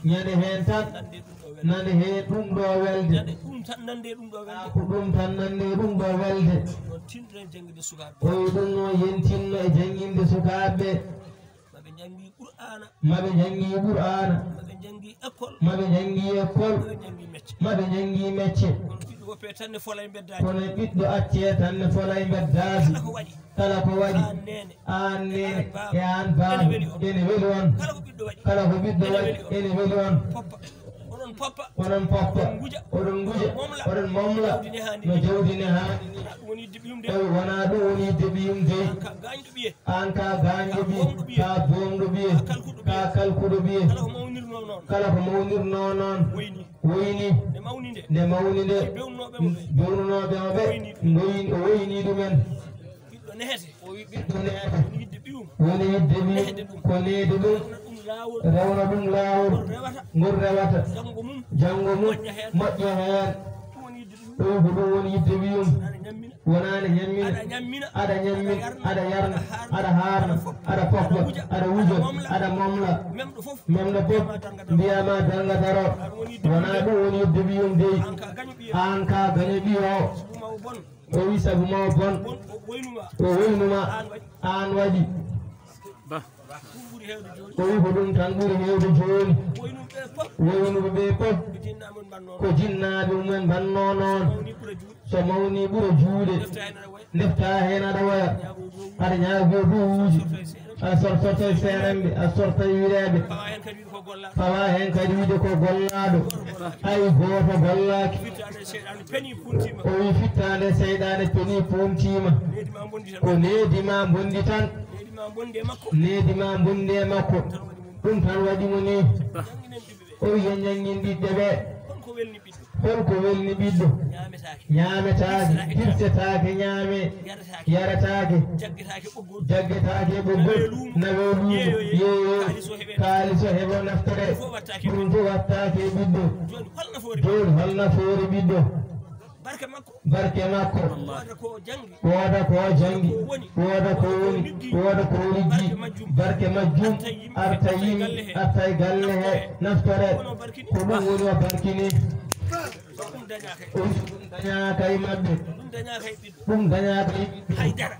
ñande hen tan nande he ɗum ɗo welde ko ɗum tan nande ɗum ɗo welde oyi ɗum noon yentinno e janginde sukaɓe maɓe jangi qur'ana maɓe jangi école maɓe jangi mecce kono ɓiɗɗo acce tan ne fola e beddasi kala ko waɗi an nene e an baaba ene weli on kala ko ɓiɗɗo waɗi ene weli on onon poppa oɗon guja oɗon momla no jawdine haani oy wona ɗum woni deɓiyum dey an ka gañɗo ɓiye ka bomɗo ɓiye ka kalkuɗo ɓiye kala ko mawnirno noon woyni nde mawni nde bewnunoɓe oɓe o woyni ɗumen ɓiɗɗo nehete woni yidde ɓiye ko neede ɗum rewna ɗum laawol ngol rewata janngo mum moƴƴa heen ɗo ko ɗum woni yidde wiyum wonani ñammina aɗa ñammin aɗa yarna aɗa haarna aɗa poppa aɗa wuja aɗa momla memɗo fof mbiyama danga daro wona ɗum woni yidde wiyum dey an ka gaño ɓiyo o wi sabu ma bon o woynuma an waɗi ko wi ko ɗum tan ɓuri hewde joni woynuɓe ɓe fof ko jinnaɓe mumen banno noon so mawni ɓuura juuɗe defta hen aɗa woya aɗa ñaago duuji a sortoto e seeremɓe a sorta e wireɓe fawa hen kadi wiide ko gollaɗo ay goto gollaki o wi fittade seyɗade peni pomtima ko needima bondi tan needima bondi e makko ɗum tan waɗimo ni o wi yen jangin ɓiɓɓe ɓe holko welni ɓiɗɗo ñametake hirsetake ñaame yaratake jaggetake ɓoggol nawe luumo yeeyo kaaliso heɓo naftore ɗum fof wattake ɓiɗɗo joni hol nafoore ɓiɗɗo barke makko wooda ko jangi wooda ko woni wooda ko liggi barke majjum arta yimi arta e galle he naftore ko ɗum woni o barkini ɗum dañaka e maɓɓe ɗum dañaka e ɓiɗɗo haydara